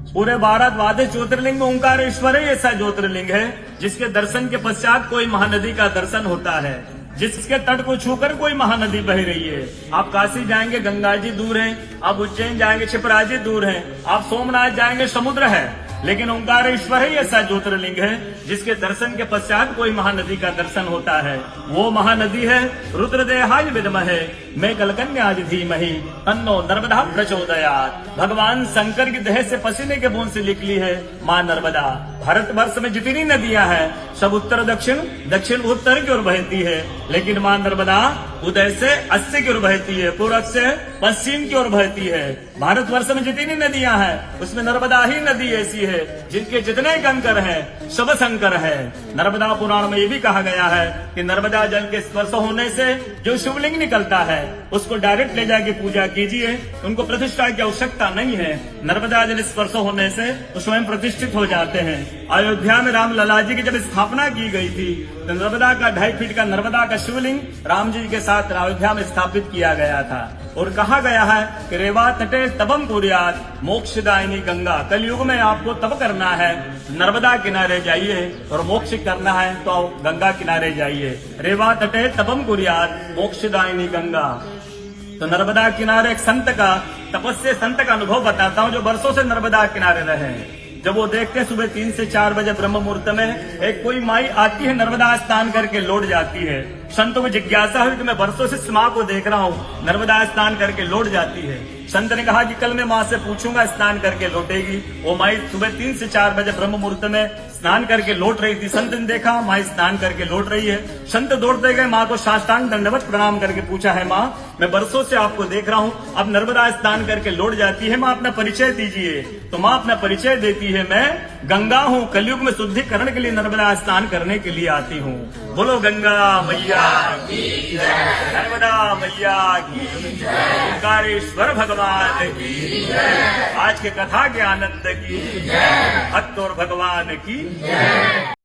पूरे भारत द्वादश ज्योतिर्लिंग में ओंकारेश्वर ही ऐसा ज्योतिर्लिंग है जिसके दर्शन के पश्चात कोई महानदी का दर्शन होता है, जिसके तट को छूकर कोई महानदी बह रही है। आप काशी जाएंगे गंगा जी दूर हैं, आप उज्जैन जाएंगे क्षिप्रा जी दूर हैं, आप सोमनाथ जाएंगे समुद्र है, लेकिन ओंकारेश्वर ही ऐसा ज्योतिर्लिंग है जिसके दर्शन के पश्चात कोई महानदी का दर्शन होता है। वो महानदी है रुद्रदेहाय विद्महे मैं कलकन्याज धीमहि तन्नो नर्मदा प्रचोदयात्। भगवान शंकर की देह से पसीने के बूंद से निकली है माँ नर्मदा। भारतवर्ष में जितनी नदियां हैं सब उत्तर दक्षिण दक्षिण उत्तर की ओर बहती है, लेकिन माँ नर्मदा उदय से अस्सी की ओर बहती है, पूर्व से पश्चिम की ओर बहती है। भारतवर्ष में जितनी नदियां हैं उसमें नर्मदा ही नदी ऐसी है जिनके जितने कंकर हैं सब शंकर है। नर्मदा पुराण में ये भी कहा गया है कि नर्मदा जल के स्पर्श होने से जो शिवलिंग निकलता है उसको डायरेक्ट ले जाके पूजा कीजिए, उनको प्रतिष्ठा की आवश्यकता नहीं है। नर्मदा जल स्पर्श होने से वो स्वयं प्रतिष्ठित हो जाते हैं। अयोध्या में राम लला जी की जब स्थापना की गई थी तो नर्मदा का 2.5 फीट का नर्मदा का शिवलिंग राम जी के साथ अयोध्या में स्थापित किया गया था। और कहा गया है कि रेवा तटे तपम कुर्यात् मोक्षदायिनी गंगा। कलयुग में आपको तप करना है नर्मदा किनारे जाइए, और मोक्ष करना है तो गंगा किनारे जाइए। रेवा तटे तपम कुर्यात् मोक्षदायिनी गंगा। तो नर्मदा किनारे एक संत का तपस्या संत का अनुभव बताता हूँ जो वर्षों से नर्मदा किनारे रहे। जब वो देखते हैं सुबह 3 से 4 बजे ब्रह्म मुहूर्त में एक कोई माई आती है नर्मदा स्नान करके लौट जाती है। संतों को जिज्ञासा हुई कि मैं वर्षों से इस माँ को देख रहा हूँ नर्मदा स्नान करके लौट जाती है। संत ने कहा कि कल मैं माँ से पूछूंगा स्नान करके लौटेगी। वो माई सुबह 3 से 4 बजे ब्रह्म मुहूर्त में स्नान करके लौट रही थी। संत ने देखा माँ स्नान करके लौट रही है। संत दौड़ते गए माँ को साष्टांग दंडवत प्रणाम करके पूछा है माँ मैं वर्षों से आपको देख रहा हूँ, अब नर्मदा स्नान करके लौट जाती है, माँ अपना परिचय दीजिए। तो माँ अपना परिचय देती है मैं गंगा हूँ, कलयुग में शुद्धिकरण के लिए नर्मदा स्नान करने के लिए आती हूँ। बोलो गंगा मैया की जय, नर्मदा मैया की जय, ओंकारेश्वर भगवान की जय, आज के कथा के आनंद की जय, भक्त और भगवान की जय।